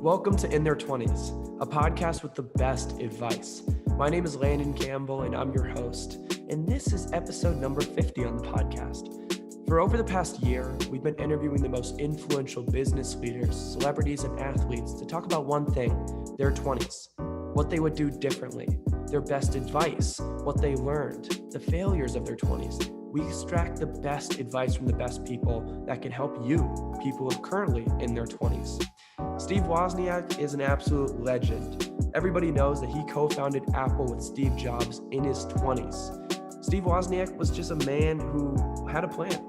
Welcome to In Their 20s, a podcast with the best advice. My name is Landon Campbell, and I'm your host. And this is episode number 50 on the podcast. For over the past year, we've been interviewing the most influential business leaders, celebrities, and athletes to talk about one thing, their 20s, what they would do differently, their best advice, what they learned, the failures of their 20s. We extract the best advice from the best people that can help you, people who are currently in their 20s. Steve Wozniak is an absolute legend. Everybody knows that he co-founded Apple with Steve Jobs in his 20s. Steve Wozniak was just a man who had a plan.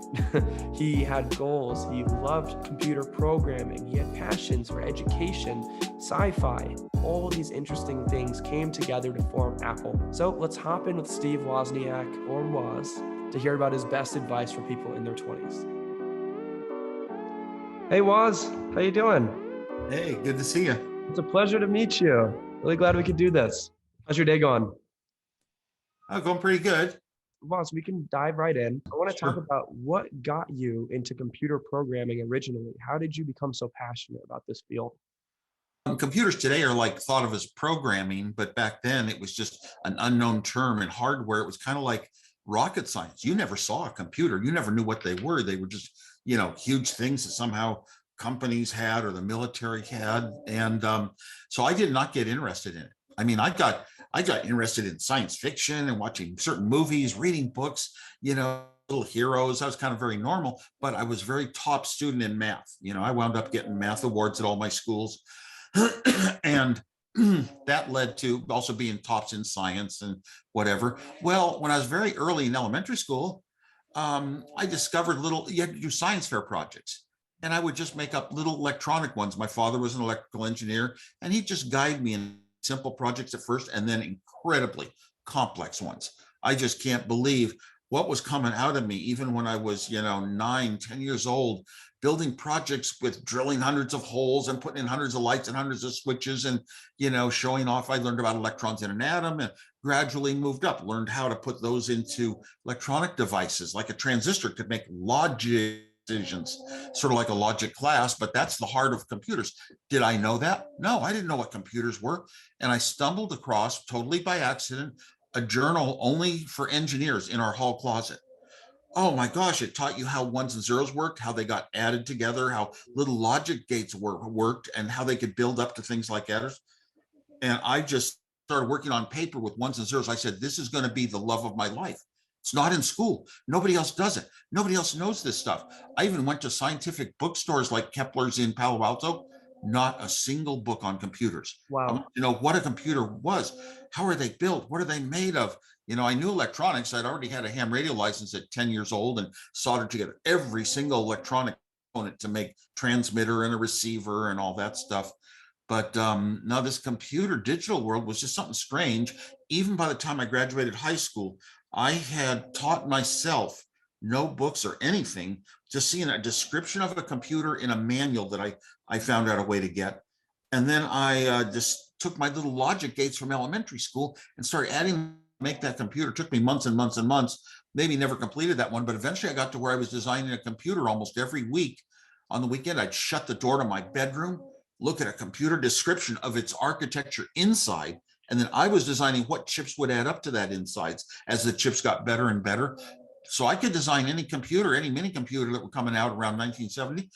He had goals. He loved computer programming. He had passions for education, sci-fi. All these interesting things came together to form Apple. So let's hop in with Steve Wozniak, or Woz, to hear about his best advice for people in their 20s. Hey Woz, how you doing? Hey, good to see you. It's a pleasure to meet you. Really glad we could do this. How's your day going? Oh, going pretty good. Woz, we can dive right in. I want to Sure. talk about what got you into computer programming originally. How did you become so passionate about this field? Computers today are like thought of as programming, but back then it was just an unknown term. And hardware, it was kind of like rocket science. You never saw a computer. You never knew what they were. They were just, huge things that somehow companies had or the military had. And so I did not get interested in it. I mean, I got interested in science fiction and watching certain movies, reading books, little heroes. I was kind of very normal, but I was very top student in math. I wound up getting math awards at all my schools. And that led to also being tops in science and whatever. Well, when I was very early in elementary school, I discovered you had to do science fair projects. And I would just make up little electronic ones. My father was an electrical engineer, and he'd just guide me in simple projects at first, and then incredibly complex ones. I just can't believe what was coming out of me, even when I was, 9, 10 years old, building projects with drilling hundreds of holes and putting in hundreds of lights and hundreds of switches and, showing off. I learned about electrons in an atom and gradually moved up, learned how to put those into electronic devices, like a transistor could make logic decisions, sort of like a logic class, but that's the heart of computers. Did I know that? No, I didn't know what computers were. And I stumbled across, totally by accident, a journal only for engineers in our hall closet. Oh my gosh, it taught you how ones and zeros worked, how they got added together, how little logic gates worked, and how they could build up to things like adders. And I just started working on paper with ones and zeros. I said, this is going to be the love of my life. It's not in school. Nobody else does it. Nobody else knows this stuff. I even went to scientific bookstores like Kepler's in Palo Alto. Not a single book on computers. Wow. What a computer was. How are they built? What are they made of? I knew electronics. I'd already had a ham radio license at 10 years old and soldered together every single electronic component to make transmitter and a receiver and all that stuff. But now this computer digital world was just something strange. Even by the time I graduated high school, I had taught myself, no books or anything, just seeing a description of a computer in a manual that I found out a way to get. And then I just took my little logic gates from elementary school and started adding, make that computer. It took me months and months and months, maybe never completed that one, but eventually I got to where I was designing a computer almost every week. On the weekend, I'd shut the door to my bedroom, look at a computer description of its architecture inside, and then I was designing what chips would add up to that insides as the chips got better and better. So I could design any computer, any mini computer that were coming out around 1970,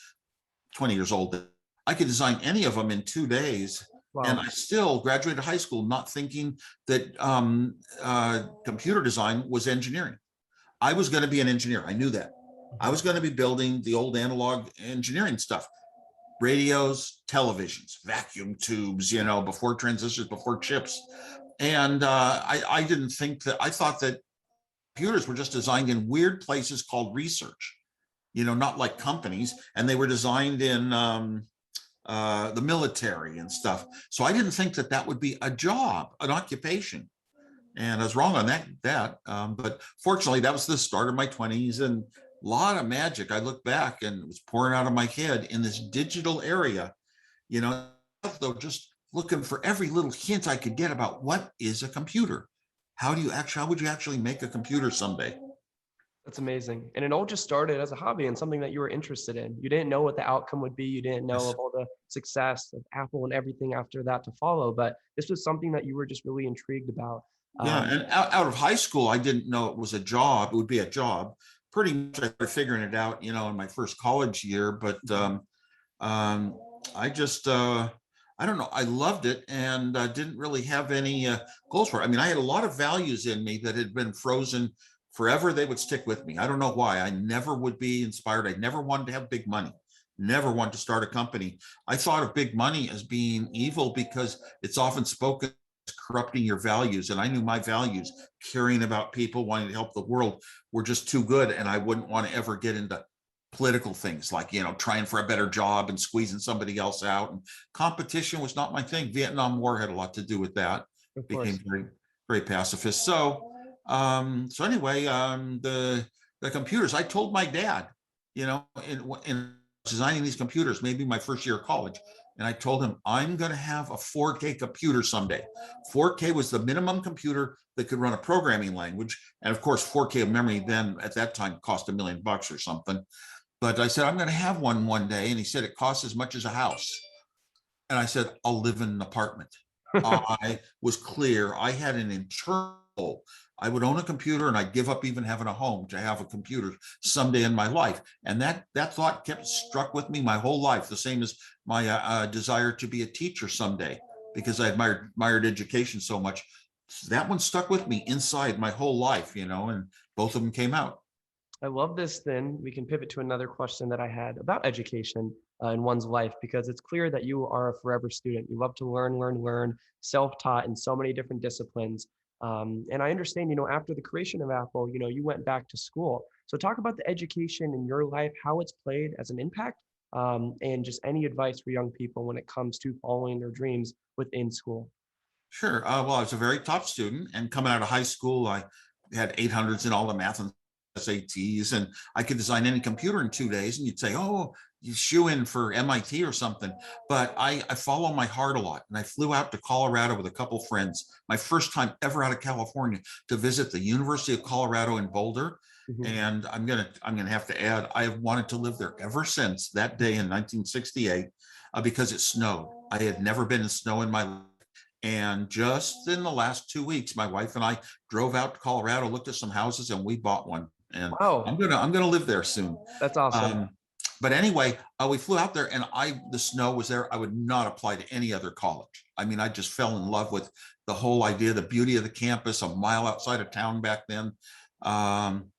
20 years old. I could design any of them in 2 days. Wow. And I still graduated high school not thinking that computer design was engineering. I was going to be an engineer. I knew that. I was going to be building the old analog engineering stuff. Radios, televisions, vacuum tubes, before transistors, before chips. And I didn't think that, I thought that computers were just designed in weird places called research, not like companies. And they were designed in the military and stuff. So I didn't think that would be a job, an occupation. And I was wrong on that. But fortunately, that was the start of my 20s and a lot of magic. I look back and it was pouring out of my head in this digital area, though, just looking for every little hint I could get about what is a computer. How would you actually make a computer someday? That's amazing. And it all just started as a hobby and something that you were interested in. You didn't know what the outcome would be. You didn't know Yes. of all the success of Apple and everything after that to follow, but this was something that you were just really intrigued about. Yeah, Um, and out of high school, I didn't know it was a job. It would be a job. Pretty much, I started figuring it out, in my first college year. But um, I just, I don't know. I loved it and didn't really have any goals for it. I mean, I had a lot of values in me that had been frozen forever. They would stick with me. I don't know why. I never would be inspired. I never wanted to have big money. Never wanted to start a company. I thought of big money as being evil because it's often spoken corrupting your values. And I knew my values, caring about people, wanting to help the world, were just too good. And I wouldn't want to ever get into political things like, trying for a better job and squeezing somebody else out. And competition was not my thing. Vietnam War had a lot to do with that. of Became course. very, very pacifist. So anyway, the computers, I told my dad, in designing these computers, maybe my first year of college, and I told him, I'm going to have a 4K computer someday. 4K was the minimum computer that could run a programming language. And of course, 4K of memory then at that time cost $1 million or something. But I said, I'm going to have one day. And he said, it costs as much as a house. And I said, I'll live in an apartment. I was clear. I had an internal, I would own a computer and I'd give up even having a home to have a computer someday in my life. And that thought kept struck with me my whole life, the same as my desire to be a teacher someday, because I admired education so much. So that one stuck with me inside my whole life, and both of them came out. I love this. Then we can pivot to another question that I had about education in one's life, because it's clear that you are a forever student. You love to learn, self-taught in so many different disciplines. And I understand, after the creation of Apple, you went back to school. So talk about the education in your life, how it's played as an impact, and just any advice for young people when it comes to following their dreams within school. Sure. Well, I was a very top student, and coming out of high school, I had 800s in all the math and SATs, and I could design any computer in 2 days. And you'd say, "Oh, you shoe in for MIT or something." But I follow my heart a lot, and I flew out to Colorado with a couple friends. My first time ever out of California to visit the University of Colorado in Boulder. Mhm. And I'm gonna have to add, I have wanted to live there ever since that day in 1968 because it snowed. I had never been in snow in my life. And just in the last 2 weeks, my wife and I drove out to Colorado, looked at some houses, and we bought one. And Wow, I'm gonna live there soon. that's awesome. Um, but anyway, we flew out there, and the snow was there. I would not apply to any other college. I mean, I just fell in love with the whole idea, the beauty of the campus, a mile outside of town back then. Um,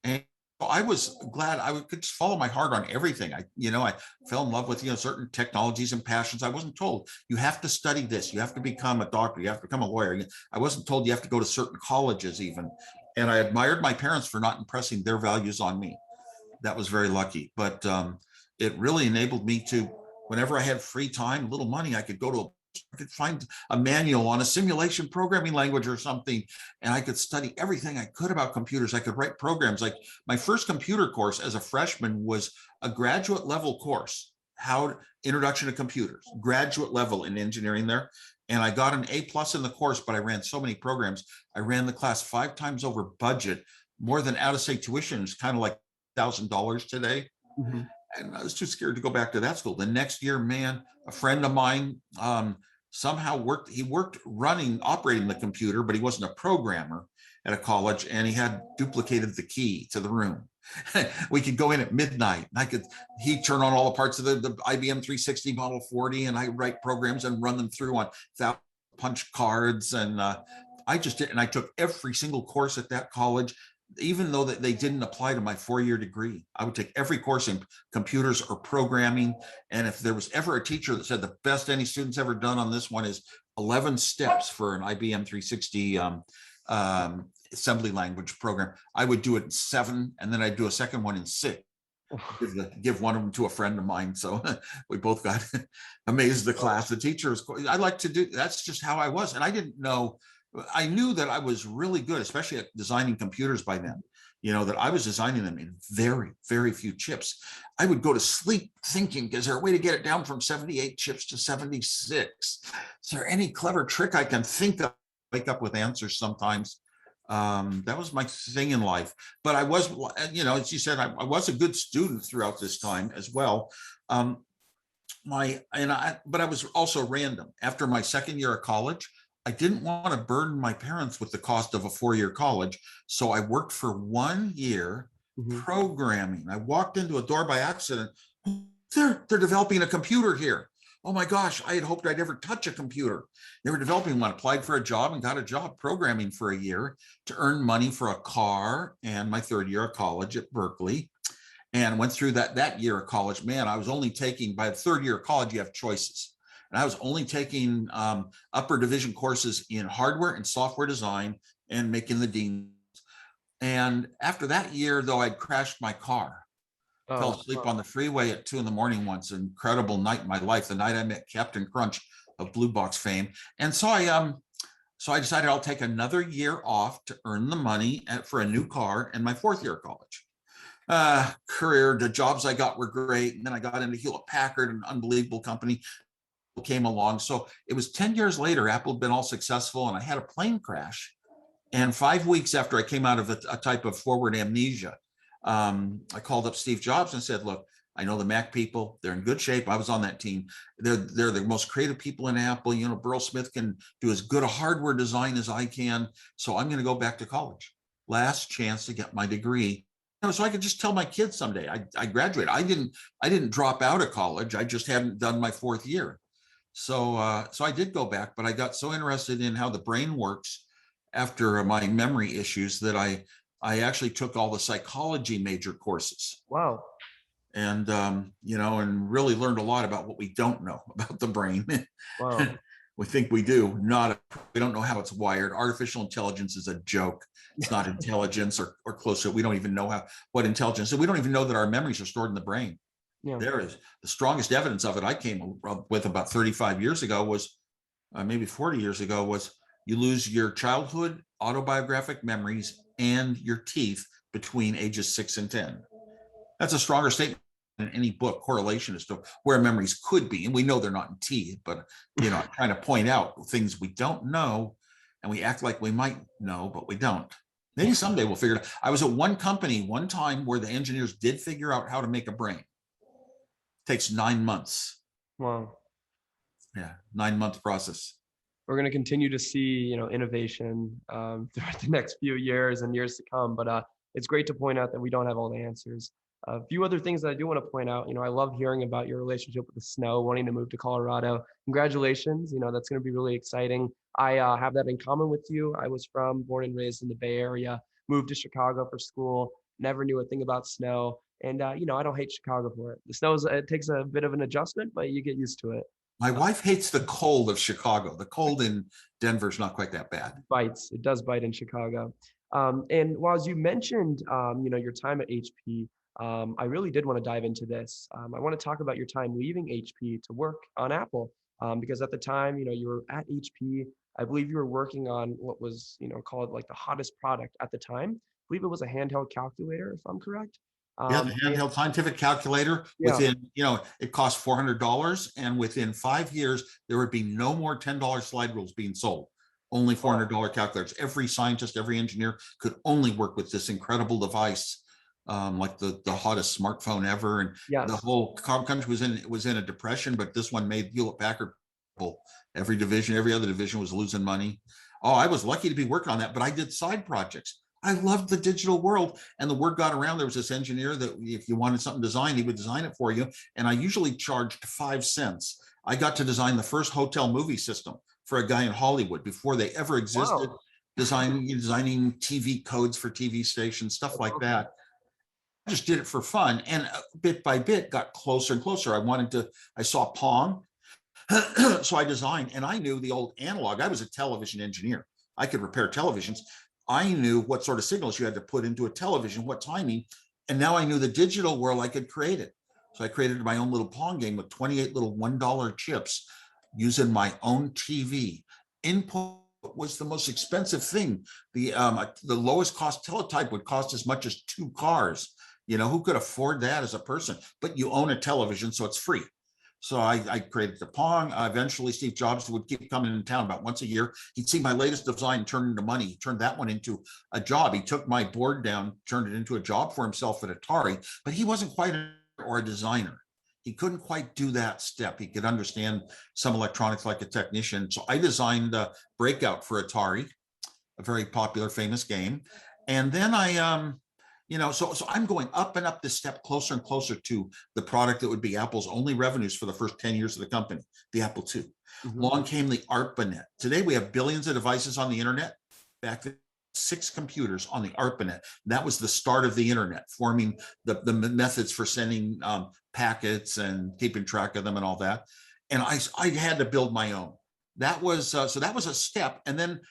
and I was glad could just follow my heart on everything. I fell in love with, certain technologies and passions. I wasn't told you have to study this, you have to become a doctor, you have to become a lawyer. I wasn't told you have to go to certain colleges even. And I admired my parents for not impressing their values on me. That was very lucky. But it really enabled me to, whenever I had free time, little money, I could find a manual on a simulation programming language or something, and I could study everything I could about computers. I could write programs. Like my first computer course as a freshman was a graduate level course, introduction to computers, graduate level in engineering there. And I got an A+ in the course, but I ran so many programs. I ran the class 5 times over budget, more than out-of-state tuition. It's kind of like $1,000 today. Mhm. And I was too scared to go back to that school. The next year, man, a friend of mine somehow worked. He worked operating the computer, but he wasn't a programmer at a college, and he had duplicated the key to the room. We could go in at midnight, and he'd turn on all the parts of the IBM 360 Model 40, and I write programs and run them through on punch cards. And I just did, and I took every single course at that college, even though that they didn't apply to my 4-year degree. I would take every course in computers or programming. And if there was ever a teacher that said the best any student's ever done on this one is 11 steps for an IBM 360 assembly language program, I would do it in 7, and then I'd do a second one in 6. Give one of them to a friend of mine. So we both got amazed the class. The teachers, I like to do, that's just how I was. And I didn't know, I knew that I was really good, especially at designing computers by then, that I was designing them in very, very few chips. I would go to sleep thinking, is there a way to get it down from 78 chips to 76? Is there any clever trick I can think of? Wake up with answers sometimes. That was my thing in life. But I was, as you said, I was a good student throughout this time as well. Um, but I was also random. After my second year of college, I didn't want to burden my parents with the cost of a 4-year college. So I worked for 1 year Mhm. programming. I walked into a door by accident. They're developing a computer here. Oh my gosh, I had hoped I'd never touch a computer. They were developing one, applied for a job and got a job programming for a year to earn money for a car and my third year of college at Berkeley. And went through that year of college. Man, I was only taking, by the third year of college, you have choices. And I was only taking upper division courses in hardware and software design and making the dean. And after that year, though, I'd crashed my car. Fell Oh, asleep wow. on the freeway at 2 a.m. once. Incredible night in my life. The night I met Captain Crunch of Blue Box fame. And so I decided I'll take another year off to earn the money for a new car and my fourth year of college. Career, the jobs I got were great. And then I got into Hewlett-Packard, an unbelievable company came along. So it was 10 years later, Apple had been all successful and I had a plane crash. And 5 weeks after I came out of a type of forward amnesia, I called up Steve Jobs and said, look, I know the Mac people, they're in good shape. I was on that team. They're the most creative people in Apple. Burl Smith can do as good a hardware design as I can. So I'm going to go back to college. Last chance to get my degree. So I could just tell my kids someday I graduated. I didn't drop out of college. I just hadn't done my fourth year. So I did go back, but I got so interested in how the brain works after my memory issues that I actually took all the psychology major courses Wow. and and really learned a lot about what we don't know about the brain. Wow. We think we do, we don't know how it's wired. Artificial intelligence is a joke. It's not intelligence or close to it. We don't even know what intelligence is. We don't even know that our memories are stored in the brain. Yeah. There is the strongest evidence of it I came up with about 35 years ago was maybe 40 years ago was you lose your childhood autobiographic memories and your teeth between ages 6 and 10. That's a stronger statement in any book correlation as to where memories could be. And we know they're not in teeth, but I'm trying to point out things we don't know and we act like we might know, but we don't. Maybe someday we'll figure it out. I was at one company one time where the engineers did figure out how to make a brain. It takes 9 months. Wow. Yeah, 9-month process. We're going to continue to see, innovation throughout the next few years and years to come. But it's great to point out that we don't have all the answers. A few other things that I do want to point out, I love hearing about your relationship with the snow, wanting to move to Colorado. Congratulations. That's going to be really exciting. I have that in common with you. I was born and raised in the Bay Area, moved to Chicago for school, never knew a thing about snow. And, I don't hate Chicago for it. The snow, it takes a bit of an adjustment, but you get used to it. My wife hates the cold of Chicago. The cold in Denver is not quite that bad. It does bite in Chicago. And while as you mentioned, your time at HP, I really did want to dive into this. I want to talk about your time leaving HP to work on Apple, because at the time, you were at HP. I believe you were working on what was, called like the hottest product at the time. I believe it was a handheld calculator, if I'm correct. Yeah, the handheld scientific calculator Yeah. it cost $400, and within 5 years, there would be no more $10 slide rules being sold. Only $400 calculators. Every scientist, every engineer could only work with this incredible device, like the hottest smartphone ever. And Yes. the whole country was in a depression, but this one made Hewlett-Packard. Every other division was losing money. Oh, I was lucky to be working on that, but I did side projects. I loved the digital world, and the word got around. There was this engineer that if you wanted something designed, he would design it for you. And I usually charged 5 cents. I got to design the first hotel movie system for a guy in Hollywood before they ever existed. Wow. Designing TV codes for TV stations, stuff like that. I just did it for fun, and bit by bit got closer and closer. I saw Pong, so I designed, and I knew the old analog. I was a television engineer. I could repair televisions. I knew what sort of signals you had to put into a television, what timing, and now I knew the digital world. I could create it. So I created my own little Pong game with 28 little $1 chips using my own TV. Input was the most expensive thing. The lowest cost teletype would cost as much as 2 cars. Who could afford that as a person? But you own a television, so it's free. So I created the Pong. Eventually, Steve Jobs would keep coming in town about once a year. He'd see my latest design turn into money. He turned that one into a job. He took my board down, turned it into a job for himself at Atari, but he wasn't quite a designer. He couldn't quite do that step. He could understand some electronics like a technician. So I designed Breakout for Atari, a very popular, famous game. And then so I'm going up and up this step, closer and closer to the product that would be Apple's only revenues for the first 10 years of the company, the Apple II. Mm-hmm. Along came the ARPANET. Today we have billions of devices on the internet. Back then, 6 computers on the ARPANET. That was the start of the internet, forming the methods for sending packets and keeping track of them and all that. And I had to build my own. That was so that was a step. And then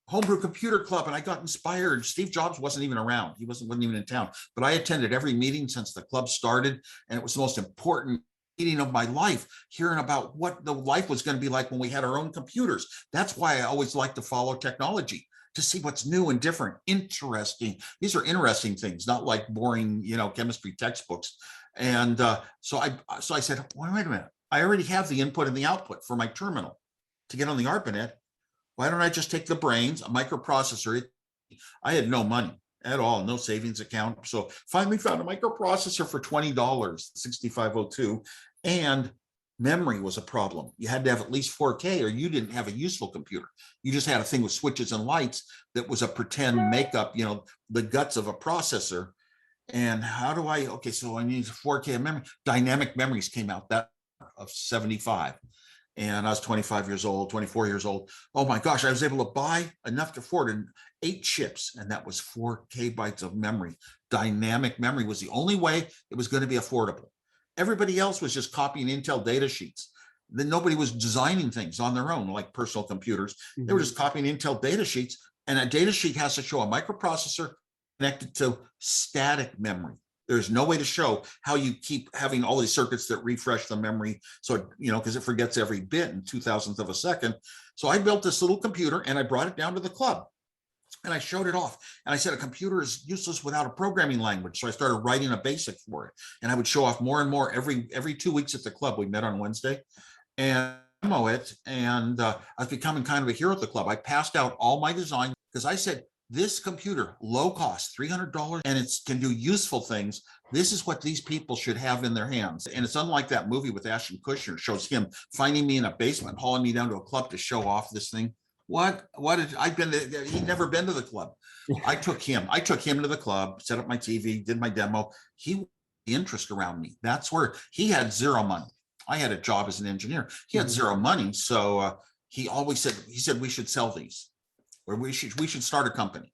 Homebrew Computer Club, and I got inspired. Steve Jobs wasn't even around. He wasn't even in town, but I attended every meeting since the club started, and it was the most important meeting of my life, hearing about what the life was going to be like when we had our own computers. That's why I always like to follow technology, to see what's new and different, interesting. These are interesting things, not like boring, chemistry textbooks. And so I said, well, wait a minute. I already have the input and the output for my terminal to get on the ARPANET. Why don't I just take the brains, a microprocessor? I had no money at all, no savings account. So finally found a microprocessor for $20, 6502, and memory was a problem. You had to have at least 4K or you didn't have a useful computer. You just had a thing with switches and lights that was a pretend makeup, the guts of a processor. And how do so I need 4K of memory. Dynamic memories came out that of 75. And I was 25 years old, 24 years old. Oh my gosh, I was able to buy enough to afford 8 chips, and that was 4K bytes of memory. Dynamic memory was the only way it was going to be affordable. Everybody else was just copying Intel data sheets. Then nobody was designing things on their own, like personal computers. Mm-hmm. They were just copying Intel data sheets, and a data sheet has to show a microprocessor connected to static memory. There's no way to show how you keep having all these circuits that refresh the memory. So, because it forgets every bit in 2,000th of a second. So I built this little computer and I brought it down to the club and I showed it off. And I said, a computer is useless without a programming language. So I started writing a basic for it. And I would show off more and more every 2 weeks at the club. We met on Wednesday and demo it. And I was becoming kind of a hero at the club. I passed out all my design because I said, this computer, low cost, $300, and it can do useful things. This is what these people should have in their hands. And it's unlike that movie with Ashton Kutcher. It shows him finding me in a basement, hauling me down to a club to show off this thing. He'd never been to the club. I took him to the club, set up my TV, did my demo. He had interest around me. That's where he had zero money. I had a job as an engineer. He had zero money. So he said, we should sell these. Or we should start a company.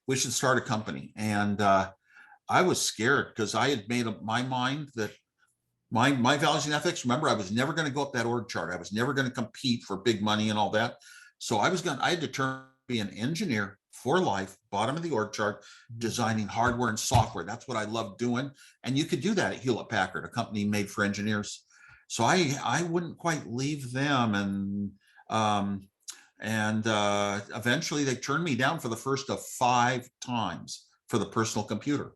We should start a company. And I was scared because I had made up my mind that my values and ethics, remember, I was never going to go up that org chart. I was never going to compete for big money and all that. So I had to turn to be an engineer for life, bottom of the org chart, designing hardware and software. That's what I love doing. And you could do that at Hewlett-Packard, a company made for engineers. So I wouldn't quite leave them. And eventually they turned me down for the first of 5 times for the personal computer.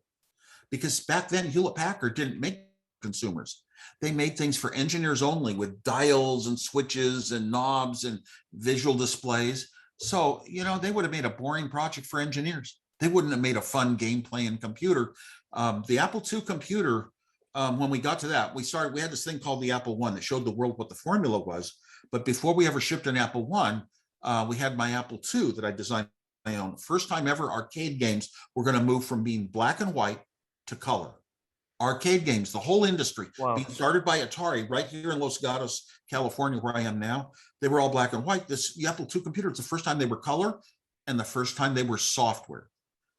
Because back then Hewlett-Packard didn't make consumers. They made things for engineers only with dials and switches and knobs and visual displays. So, they would have made a boring project for engineers. They wouldn't have made a fun game playing computer. The Apple II computer, when we got to that, we had this thing called the Apple I that showed the world what the formula was. But before we ever shipped an Apple I, we had my Apple II that I designed on my own. First time ever, arcade games were going to move from being black and white to color. Arcade games, the whole industry, being started by Atari right here in Los Gatos, California, where I am now. They were all black and white. The Apple II computer, it's the first time they were color and the first time they were software.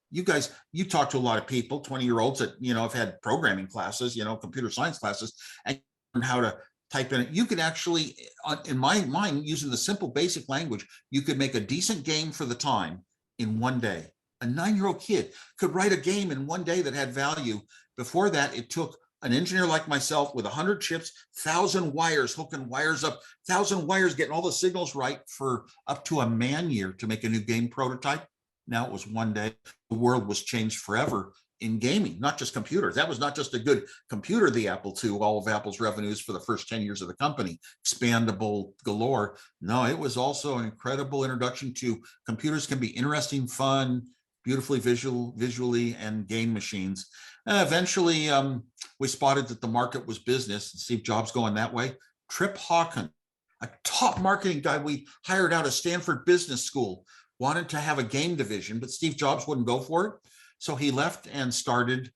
You guys, you talk to a lot of people, 20-year-olds that, have had programming classes, computer science classes, and learn how to type in it. You could actually, in my mind, using the simple basic language, you could make a decent game for the time in one day. A 9-year-old kid could write a game in one day that had value. Before that, it took an engineer like myself with 100 chips, 1,000 wires, hooking wires up, 1,000 wires, getting all the signals right for up to a man-year to make a new game prototype. Now it was one day. The world was changed forever in gaming, not just computers. That was not just a good computer, the Apple II, all of Apple's revenues for the first 10 years of the company, expandable galore. No, it was also an incredible introduction to computers can be interesting, fun, beautifully visually, and game machines. Eventually, we spotted that the market was business, and Steve Jobs going that way. Trip Hawkins, a top marketing guy we hired out of Stanford Business School, wanted to have a game division, but Steve Jobs wouldn't go for it. So he left and started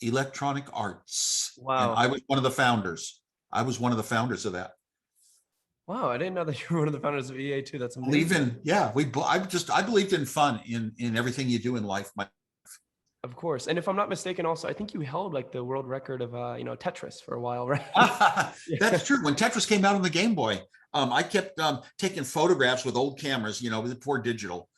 Electronic Arts. Wow. And I was one of the founders. I was one of the founders of that. Wow, I didn't know that you were one of the founders of EA too. That's amazing. I believed in fun in everything you do in life. Of course. And if I'm not mistaken, also, I think you held like the world record of, Tetris for a while, right? That's true. When Tetris came out on the Game Boy, I kept taking photographs with old cameras, before digital.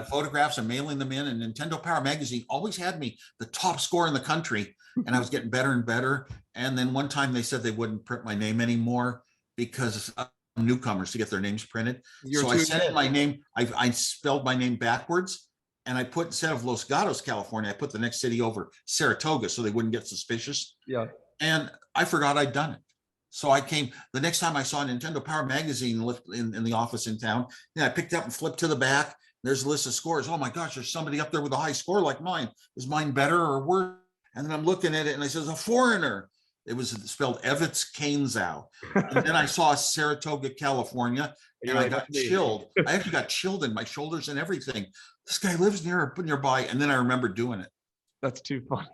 Photographs and mailing them in, and Nintendo Power Magazine always had me the top score in the country, and I was getting better and better. And then one time they said they wouldn't print my name anymore because newcomers to get their names printed. So I sent in my name. I spelled my name backwards, and I put, instead of Los Gatos, California, I put the next city over, Saratoga, so they wouldn't get suspicious. Yeah. And I forgot I'd done it. So I came, the next time I saw Nintendo Power Magazine in the office in town, I picked up and flipped to the back. There's a list of scores. Oh my gosh, there's somebody up there with a high score like mine. Is mine better or worse? And then I'm looking at it and I says, a foreigner. It was spelled Evitz Kainzow. And then I saw Saratoga, California, and I got chilled. I actually got chilled in my shoulders and everything. This guy lives nearby. And then I remember doing it. That's too funny.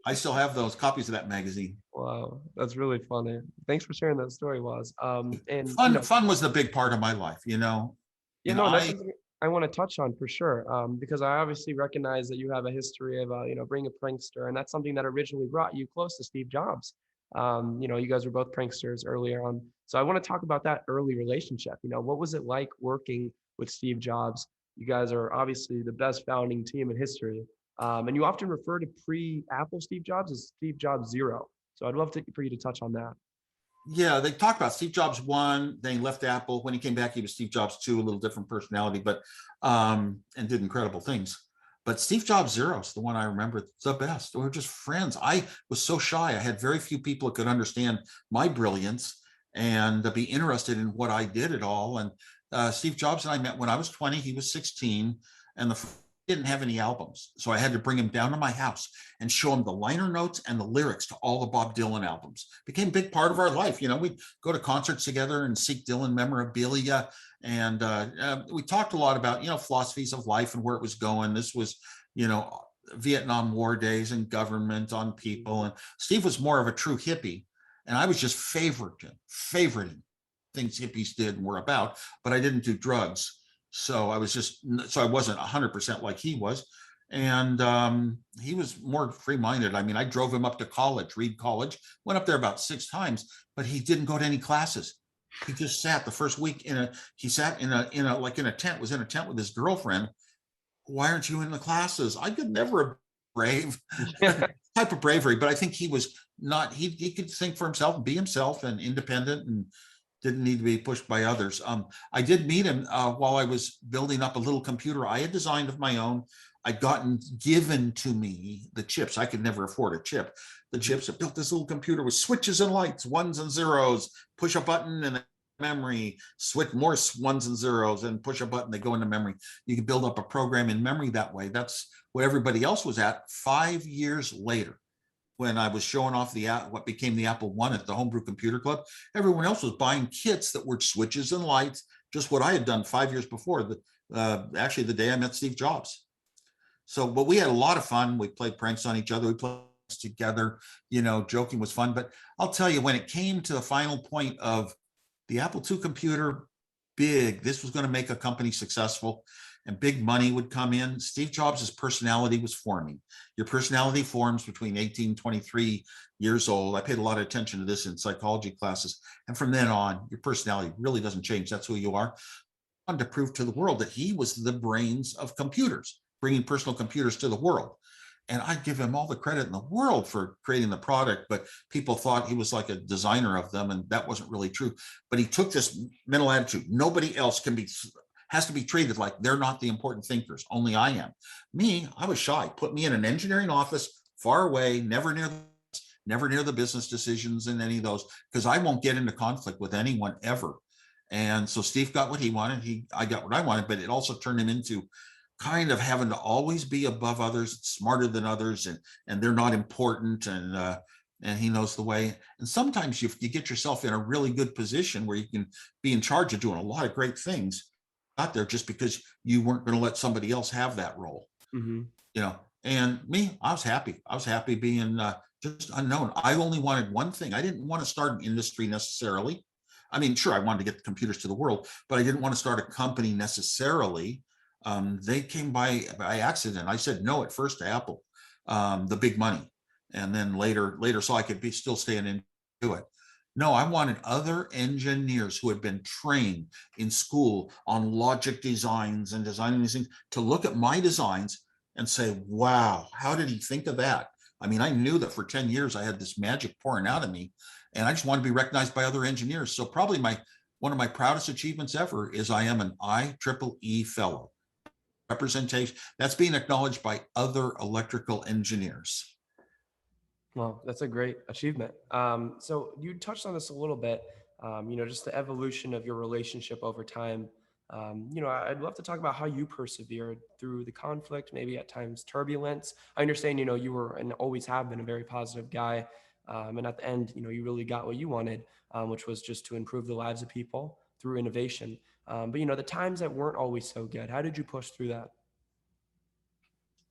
I still have those copies of that magazine. Wow, that's really funny. Thanks for sharing that story, Woz. And fun was the big part of my life, that's something I want to touch on for sure, because I obviously recognize that you have a history of, being a prankster, and that's something that originally brought you close to Steve Jobs. You guys were both pranksters earlier on, so I want to talk about that early relationship. What was it like working with Steve Jobs? You guys are obviously the best founding team in history, and you often refer to pre-Apple Steve Jobs as Steve Jobs 0. So I'd love for you to touch on that. Yeah, they talk about Steve Jobs 1, then he left Apple. When he came back, he was Steve Jobs 2, a little different personality, but and did incredible things. But Steve Jobs 0 is the one I remember the best. We were just friends. I was so shy. I had very few people that could understand my brilliance and be interested in what I did at all. And Steve Jobs and I met when I was 20, he was 16, and didn't have any albums. So I had to bring him down to my house and show him the liner notes and the lyrics to all the Bob Dylan albums. Became a big part of our life. We'd go to concerts together and seek Dylan memorabilia. And we talked a lot about, philosophies of life and where it was going. This was, Vietnam War days and government on people. And Steve was more of a true hippie. And I was just favoriting things hippies did and were about, but I didn't do drugs. So I wasn't 100% like he was. And he was more free-minded. I mean, I drove him up to college, Reed College, went up there about 6 times, but he didn't go to any classes. He just sat the first week in a tent, was in a tent with his girlfriend. Why aren't you in the classes? I could never brave type of bravery, but I think he was not, he could think for himself and be himself and independent and didn't need to be pushed by others. I did meet him while I was building up a little computer I had designed of my own. I'd gotten given to me the chips. I could never afford a chip. The chips. I built this little computer with switches and lights, ones and zeros, push a button and memory, switch more ones and zeros and push a button, they go into memory. You can build up a program in memory that way. That's what everybody else was at. 5 years later, when I was showing off what became the Apple I at the Homebrew Computer Club, everyone else was buying kits that were switches and lights, just what I had done 5 years before, actually the day I met Steve Jobs. So, but we had a lot of fun. We played pranks on each other. We played together, joking was fun. But I'll tell you, when it came to the final point of the Apple II computer, this was going to make a company successful and big money would come in, Steve Jobs' personality was forming. Your personality forms between 18 and 23 years old. I paid a lot of attention to this in psychology classes. And from then on, your personality really doesn't change. That's who you are. I wanted to prove to the world that he was the brains of computers, bringing personal computers to the world. And I give him all the credit in the world for creating the product, but people thought he was like a designer of them, and that wasn't really true. But he took this mental attitude. Nobody else has to be treated like they're not the important thinkers. Only I am. Me, I was shy. Put me in an engineering office far away, never near the business decisions in any of those, because I won't get into conflict with anyone ever. And so Steve got what he wanted. I got what I wanted, but it also turned him into kind of having to always be above others, smarter than others, and they're not important. And he knows the way. And sometimes you get yourself in a really good position where you can be in charge of doing a lot of great things out there just because you weren't going to let somebody else have that role. Mm-hmm. And me, I was happy being just unknown. I only wanted one thing. I didn't want to start an industry necessarily. I mean, sure, I wanted to get the computers to the world, but I didn't want to start a company necessarily. They came by accident. I said no at first to Apple, the big money, and then later so I could still staying into it. No, I wanted other engineers who had been trained in school on logic designs and designing these things to look at my designs and say, wow, how did he think of that? I mean, I knew that for 10 years I had this magic pouring out of me, and I just wanted to be recognized by other engineers. So probably one of my proudest achievements ever is I am an IEEE fellow. Representation, that's being acknowledged by other electrical engineers. Well, that's a great achievement. So you touched on this a little bit, just the evolution of your relationship over time. I'd love to talk about how you persevered through the conflict, maybe at times turbulence. I understand, you were and always have been a very positive guy. And at the end, you really got what you wanted, which was just to improve the lives of people through innovation. But the times that weren't always so good, how did you push through that?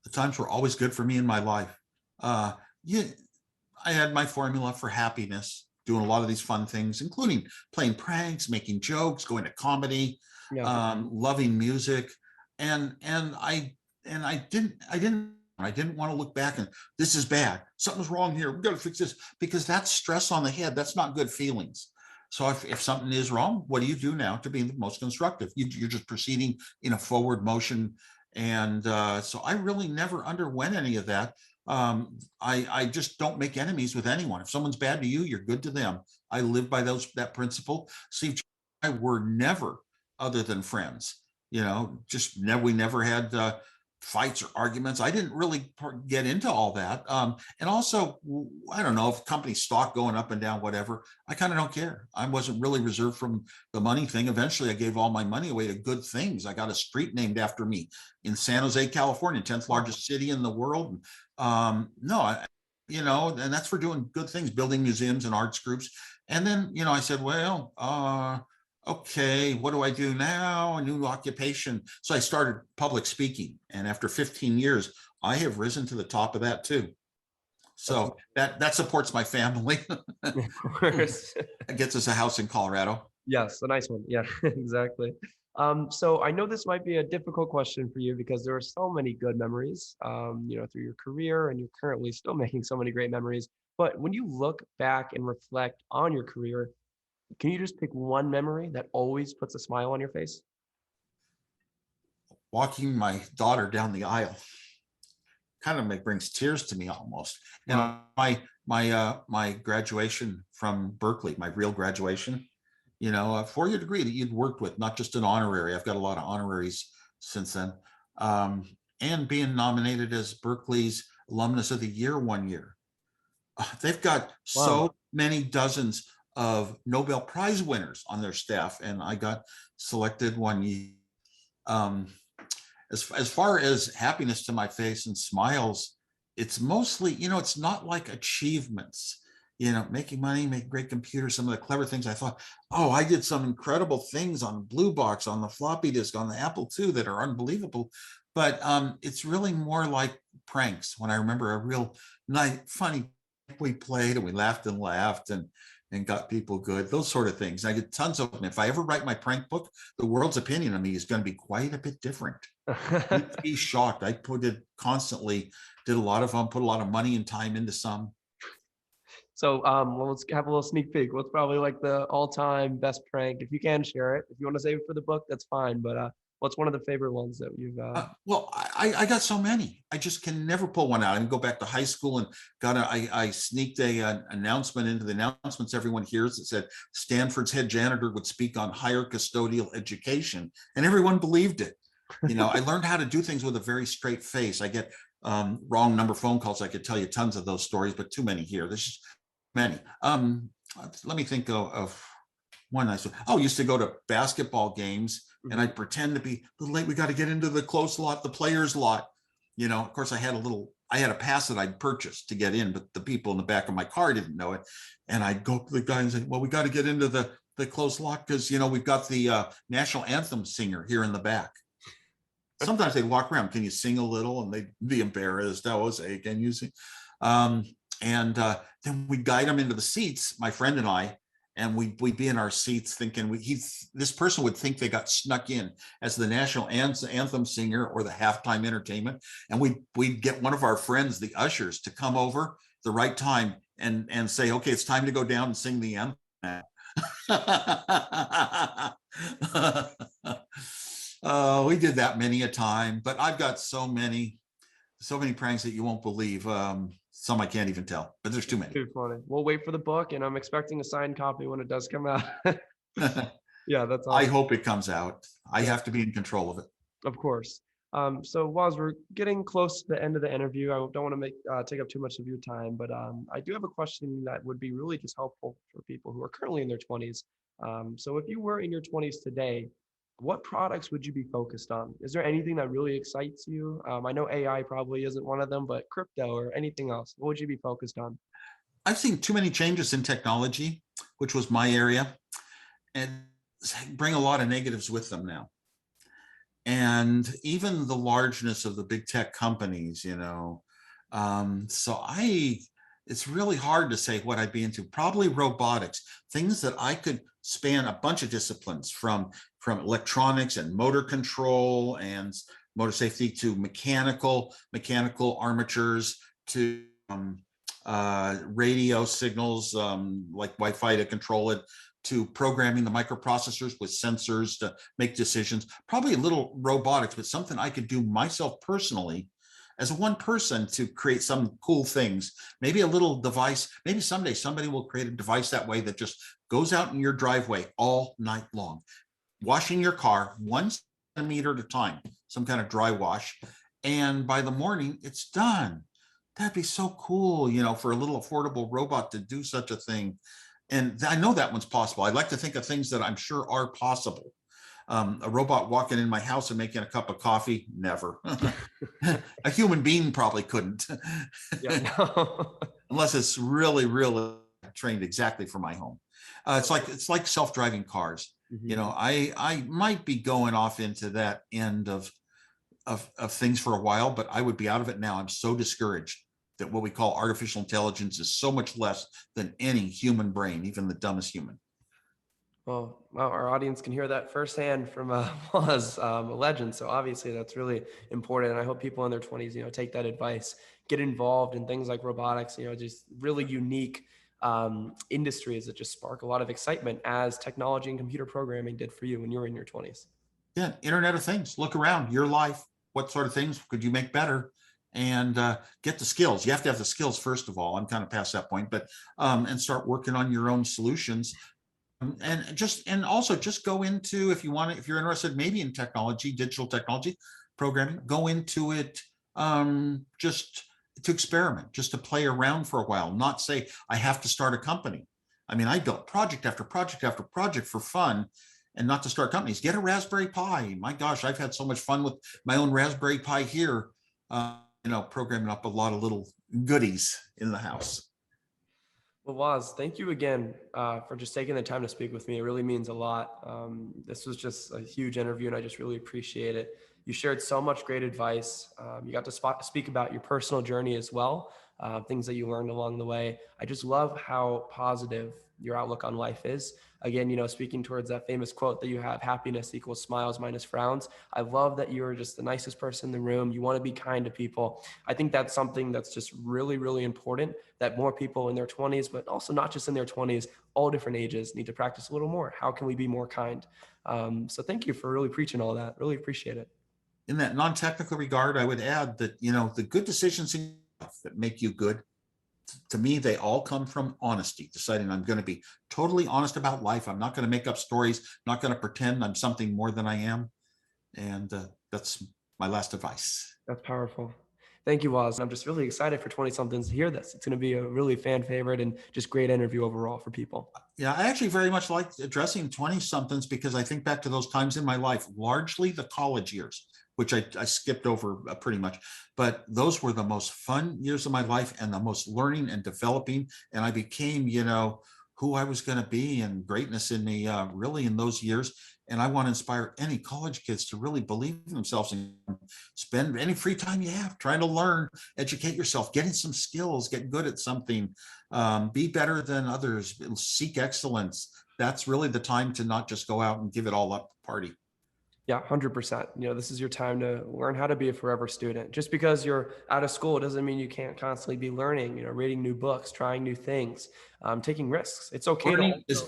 The times were always good for me in my life. Yeah, I had my formula for happiness, doing a lot of these fun things, including playing pranks, making jokes, going to comedy, loving music, and I didn't want to look back and this is bad. Something's wrong here. We've got to fix this, because that's stress on the head. That's not good feelings. So if something is wrong, what do you do now to be the most constructive? You're just proceeding in a forward motion. And so I really never underwent any of that. I just don't make enemies with anyone. If someone's bad to you, you're good to them. I live by that principle. Steve and I were never other than friends. We never had fights or arguments. I didn't really get into all that. And also, I don't know, if company stock going up and down, whatever, I kind of don't care. I wasn't really reserved from the money thing. Eventually, I gave all my money away to good things. I got a street named after me in San Jose, California, 10th largest city in the world. And that's for doing good things, building museums and arts groups. And then, I said, well, okay, what do I do now? A new occupation. So I started public speaking. And after 15 years, I have risen to the top of that too. So that supports my family. Of course. It gets us a house in Colorado. Yes, a nice one. Yeah, exactly. So I know this might be a difficult question for you because there are so many good memories, through your career, and you're currently still making so many great memories. But when you look back and reflect on your career, can you just pick one memory that always puts a smile on your face? Walking my daughter down the aisle kind of brings tears to me almost. And my graduation from Berkeley, my real graduation, a 4-year degree that you'd worked with, not just an honorary. I've got a lot of honoraries since then. And being nominated as Berkeley's Alumnus of the Year one year. They've got so many dozens of Nobel Prize winners on their staff, and I got selected one year. As far as happiness to my face and smiles, it's mostly, it's not like achievements, making money, making great computers, some of the clever things I thought, I did some incredible things on Blue Box, on the floppy disk, on the Apple II that are unbelievable. But it's really more like pranks. When I remember a real nice, funny we played and we laughed and got people good, those sort of things. I get tons of them. If I ever write my prank book, the world's opinion of me is going to be quite a bit different. You'd be shocked. I put it constantly, did a lot of them, put a lot of money and time into some. So let's have a little sneak peek. What's probably like the all-time best prank? If you can share it. If you want to save it for the book, that's fine. But what's one of the favorite ones that you've well, I got so many. I just can never pull one out. I can go back to high school and I sneaked an announcement into the announcements everyone hears that said Stanford's head janitor would speak on higher custodial education, and everyone believed it. I learned how to do things with a very straight face. I get wrong number phone calls. I could tell you tons of those stories, but too many here. There's just many. Let me think of one. I used to go to basketball games and I'd pretend to be a little late. We got to get into the close lot, the players lot. Of course, I had a pass that I'd purchased to get in, but the people in the back of my car didn't know it. And I'd go to the guy and say, well, we got to get into the close lot because, we've got the national anthem singer here in the back. Sometimes they'd walk around, can you sing a little? And they'd be embarrassed. I was, hey, can you sing? And then we'd guide them into the seats, my friend and I, and we'd be in our seats thinking this person would think they got snuck in as the national anthem singer or the halftime entertainment. And we'd get one of our friends, the ushers, to come over the right time and say, okay, it's time to go down and sing the anthem. We did that many a time, but I've got so many pranks that you won't believe. Some I can't even tell, but there's too many. Too funny. We'll wait for the book, and I'm expecting a signed copy when it does come out. Yeah, that's awesome. I hope it comes out. I have to be in control of it. Of course. So Woz, we're getting close to the end of the interview. I don't want to take up too much of your time, but I do have a question that would be really just helpful for people who are currently in their 20s. So if you were in your 20s today, what products would you be focused on? Is there anything that really excites you? I know AI probably isn't one of them, but crypto or anything else, what would you be focused on? I've seen too many changes in technology, which was my area, and bring a lot of negatives with them now. And even the largeness of the big tech companies, it's really hard to say what I'd be into. Probably robotics, things that I could span a bunch of disciplines from electronics and motor control and motor safety to mechanical armatures to radio signals like Wi-Fi to control it, to programming the microprocessors with sensors to make decisions. Probably a little robotics, but something I could do myself personally as one person to create some cool things. Maybe a little device. Maybe someday somebody will create a device that way that just goes out in your driveway all night long, washing your car 1 centimeter at a time, some kind of dry wash. And by the morning, it's done. That'd be so cool, for a little affordable robot to do such a thing. And I know that one's possible. I'd like to think of things that I'm sure are possible. A robot walking in my house and making a cup of coffee, never. A human being probably couldn't. Yeah, no. Unless it's really, really trained exactly for my home. It's like self-driving cars. Mm-hmm. I might be going off into that end of things for a while, but I would be out of it now. I'm so discouraged that what we call artificial intelligence is so much less than any human brain, even the dumbest human. Well, our audience can hear that firsthand from Woz, a legend. So obviously that's really important. And I hope people in their 20s, take that advice, get involved in things like robotics, just really unique industries that just spark a lot of excitement, as technology and computer programming did for you when you were in your 20s. Yeah, Internet of Things. Look around your life. What sort of things could you make better? And get the skills. You have to have the skills, first of all. I'm kind of past that point, but and start working on your own solutions. And also just go into, if you're interested maybe in technology, digital technology, programming, go into it just to experiment, just to play around for a while, not say I have to start a company. I mean, I built project after project after project for fun, and not to start companies. Get a Raspberry Pi. My gosh, I've had so much fun with my own Raspberry Pi here, programming up a lot of little goodies in the house. Well, Woz, thank you again for just taking the time to speak with me. It really means a lot. This was just a huge interview, and I just really appreciate it. You shared so much great advice. You got to speak about your personal journey as well, things that you learned along the way. I just love how positive your outlook on life is. Again, speaking towards that famous quote that you have, happiness equals smiles minus frowns. I love that you're just the nicest person in the room. You want to be kind to people. I think that's something that's just really, really important, that more people in their 20s, but also not just in their 20s, all different ages, need to practice a little more. How can we be more kind? So thank you for really preaching all that. Really appreciate it. In that non-technical regard, I would add that, the good decisions in life that make you good, to me, they all come from honesty, deciding I'm going to be totally honest about life. I'm not going to make up stories, not going to pretend I'm something more than I am. And that's my last advice. That's powerful. Thank you, Woz. I'm just really excited for 20-somethings to hear this. It's going to be a really fan favorite and just great interview overall for people. Yeah, I actually very much like addressing 20-somethings because I think back to those times in my life, largely the college years, which I skipped over pretty much. But those were the most fun years of my life and the most learning and developing. And I became, who I was going to be, and greatness in me really in those years. And I want to inspire any college kids to really believe in themselves and spend any free time you have trying to learn, educate yourself, getting some skills, get good at something, be better than others, seek excellence. That's really the time to not just go out and give it all up party. Yeah, 100%. This is your time to learn how to be a forever student. Just because you're out of school doesn't mean you can't constantly be learning, reading new books, trying new things, taking risks. It's okay. Learning is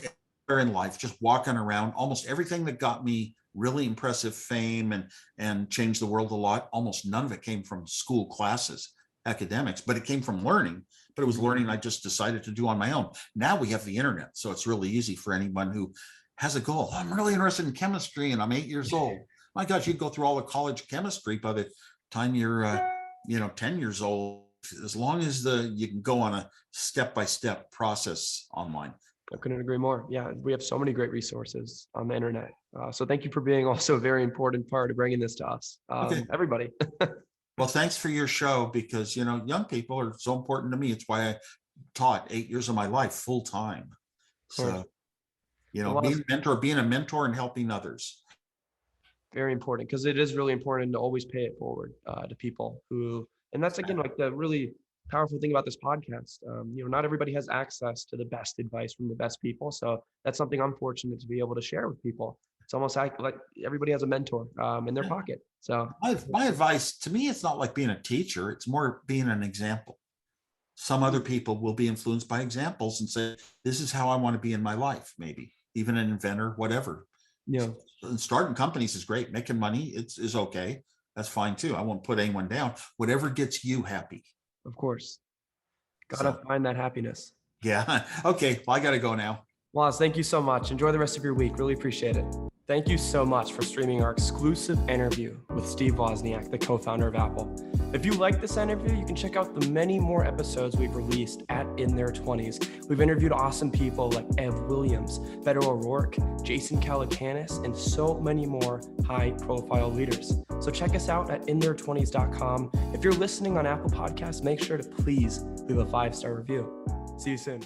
in life, just walking around. Almost everything that got me really impressive fame and changed the world a lot, almost none of it came from school classes, academics, but it came from learning. But it was learning I just decided to do on my own. Now we have the internet, so it's really easy for anyone who has a goal. I'm really interested in chemistry and I'm 8 years old. My gosh, you go through all the college chemistry by the time you're 10 years old, as long as you can go on a step-by-step process online. I couldn't agree more. Yeah, we have so many great resources on the internet. So thank you for being also a very important part of bringing this to us, everybody. Well, thanks for your show because, young people are so important to me. It's why I taught 8 years of my life full time. So, being a mentor and helping others. Very important, because it is really important to always pay it forward to people and that's again, like the really powerful thing about this podcast. Not everybody has access to the best advice from the best people. So that's something I'm fortunate to be able to share with people. It's almost like everybody has a mentor in their pocket. So my advice to me, it's not like being a teacher. It's more being an example. Some other people will be influenced by examples and say, this is how I want to be in my life. Maybe even an inventor, whatever. Yeah. Starting companies is great. Making money is okay. That's fine too. I won't put anyone down. Whatever gets you happy. Of course. Gotta find that happiness. Yeah. Okay. Well, I got to go now. Woz, thank you so much. Enjoy the rest of your week. Really appreciate it. Thank you so much for streaming our exclusive interview with Steve Wozniak, the co-founder of Apple. If you like this interview, you can check out the many more episodes we've released at In Their 20s. We've interviewed awesome people like Ev Williams, Beto O'Rourke, Jason Calacanis, and so many more high-profile leaders. So check us out at intheir20s.com. If you're listening on Apple Podcasts, make sure to please leave a 5-star review. See you soon.